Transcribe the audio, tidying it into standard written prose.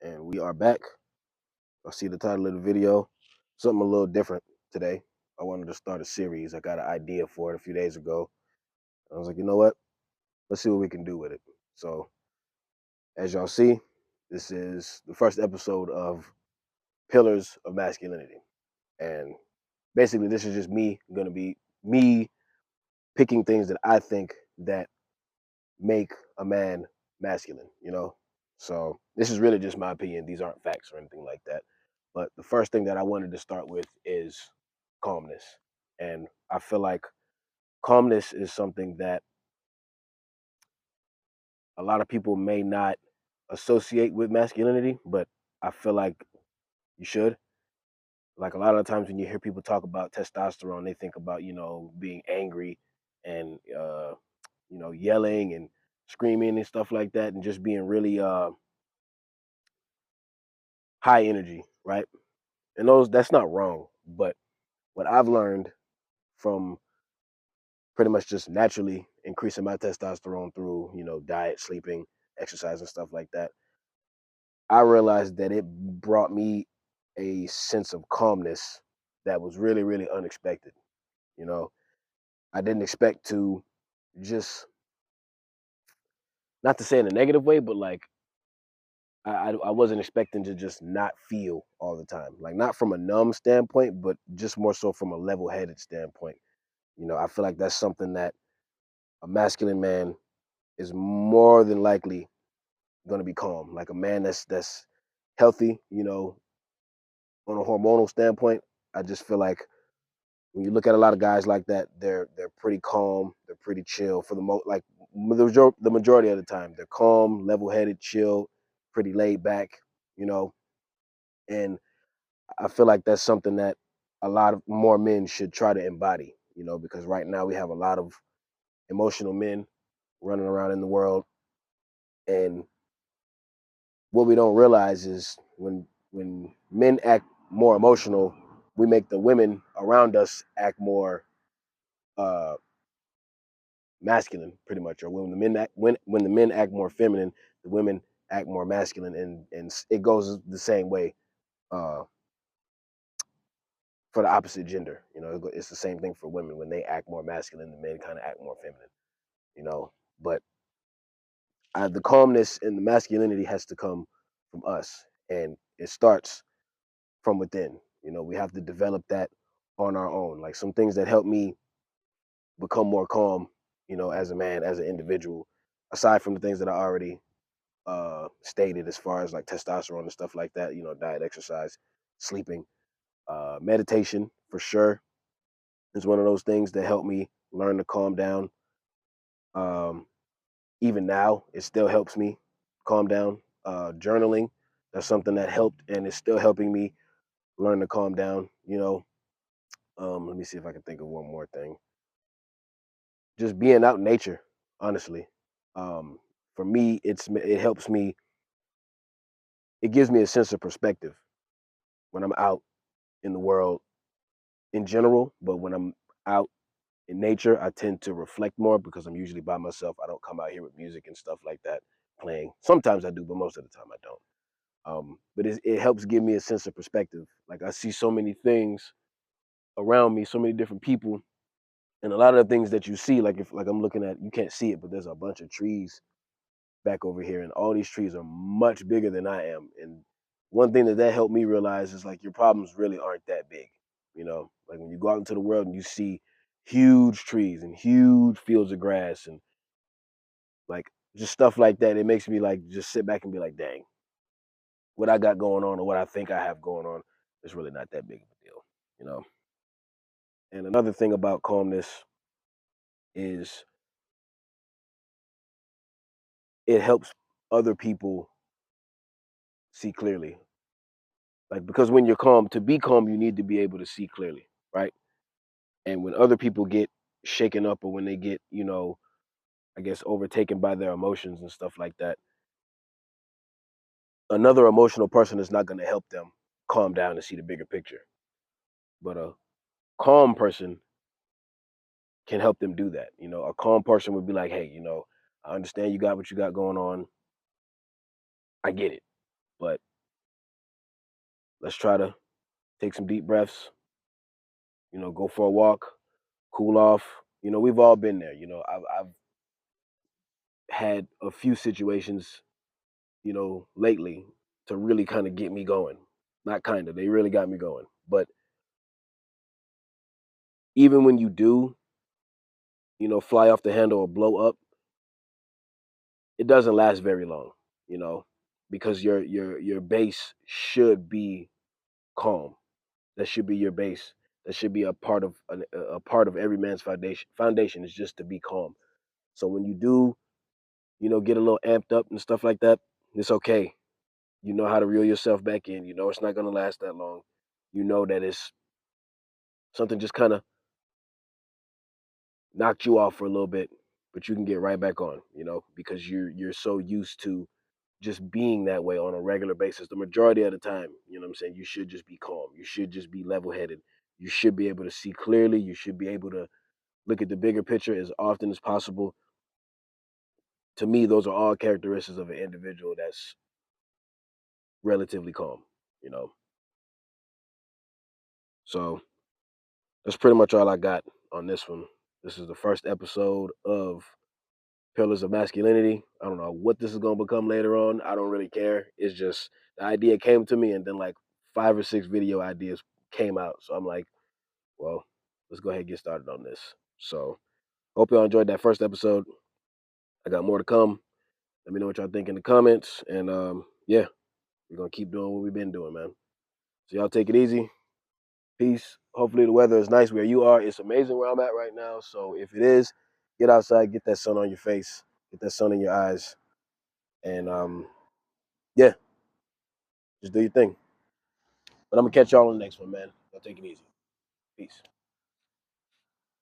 And we are back. I see the title of the video. Something a little different today. I wanted to start a series. I got an idea for it a few days ago. I was like, you know what? Let's see what we can do with it. So, as y'all see, this is the first episode of Pillars of Masculinity. And basically, this is just going to be me picking things that I think that make a man masculine. So this is really just my opinion. These aren't facts or anything like that. But the first thing that I wanted to start with is calmness. And I feel like calmness is something that a lot of people may not associate with masculinity, but I feel like you should. Like a lot of times when you hear people talk about testosterone, they think about, being angry and yelling and screaming and stuff like that and just being really high energy, right? And that's not wrong, but what I've learned from pretty much just naturally increasing my testosterone through, diet, sleeping, exercise and stuff like that, I realized that it brought me a sense of calmness that was really, really unexpected. You know, I didn't expect to just, not to say in a negative way, but like I wasn't expecting to just not feel all the time. Like not from a numb standpoint, but just more so from a level-headed standpoint. I feel like that's something that a masculine man is more than likely going to be calm. Like a man that's healthy, on a hormonal standpoint. I just feel like when you look at a lot of guys like that, they're pretty calm, they're pretty chill for the like the majority of the time. They're calm, level-headed, chill, pretty laid back, you know. And I feel like that's something that a lot of more men should try to embody, because right now we have a lot of emotional men running around in the world, and what we don't realize is when men act more emotional, we make the women around us act more uh masculine, pretty much. Or when the men act more feminine, the women act more masculine, and it goes the same way uh for the opposite gender. It's the same thing for women. When they act more masculine, the men kind of act more feminine. But the calmness and the masculinity has to come from us, and it starts from within. We have to develop that on our own. Like some things that help me become more calm, as a man, as an individual, aside from the things that I already stated as far as like testosterone and stuff like that, diet, exercise, sleeping, meditation for sure is one of those things that help me learn to calm down. Um, Even now, it still helps me calm down. Journaling, that's something that helped and is still helping me learn to calm down. Let me see if I can think of one more thing. Just being out in nature, honestly. Um, for me, it helps me. It gives me a sense of perspective when I'm out in the world in general. But when I'm out in nature, I tend to reflect more because I'm usually by myself. I don't come out here with music and stuff like that playing. Sometimes I do, but most of the time I don't. But it helps give me a sense of perspective. Like I see so many things around me, so many different people, and a lot of the things that you see, like if like I'm looking at, you can't see it, but there's a bunch of trees back over here, and all these trees are much bigger than I am. And one thing that helped me realize is like your problems really aren't that big. Like when you go out into the world and you see huge trees and huge fields of grass and like just stuff like that, it makes me like just sit back and be like, dang, what I got going on or what I think I have going on is really not that big of a deal, you know. And another thing about calmness is it helps other people see clearly. Like because when you're calm, to be calm, you need to be able to see clearly, right? And when other people get shaken up or when they get, I guess overtaken by their emotions and stuff like that, another emotional person is not going to help them calm down and see the bigger picture. But a calm person can help them do that. A calm person would be like, hey, I understand you got what you got going on. I get it. But Let's try to take some deep breaths, go for a walk, cool off. We've all been there. I've had a few situations, lately to really kind of get me going. Not kind of, they really got me going. But even when you do, fly off the handle or blow up, it doesn't last very long, you know, because your base should be calm. That should be your base. That should be a part of every man's foundation. Foundation is just to be calm. So when you do, get a little amped up and stuff like that, it's okay. You know how to reel yourself back in. You know it's not gonna last that long. You know that it's something just kind of knocked you off for a little bit, but you can get right back on. Because you're so used to just being that way on a regular basis. The majority of the time, what I'm saying, you should just be calm. You should just be level headed. You should be able to see clearly. You should be able to look at the bigger picture as often as possible. To me, those are all characteristics of an individual that's relatively calm, you know. So that's pretty much all I got on this one. This is the first episode of Pillars of Masculinity. I don't know what this is gonna become later on. I don't really care. It's just the idea came to me, and then like 5 or 6 video ideas came out. So I'm like, well, let's go ahead and get started on this. So hope y'all enjoyed that first episode. I got more to come. Let me know what y'all think in the comments, and yeah, we're gonna keep doing what we've been doing, man. So y'all take it easy. Peace. Hopefully the weather is nice where you are. It's amazing where I'm at right now. So if it is, get outside, get that sun on your face, get that sun in your eyes, and yeah, just do your thing. But I'm gonna catch y'all on the next one, man. Y'all take it easy. Peace.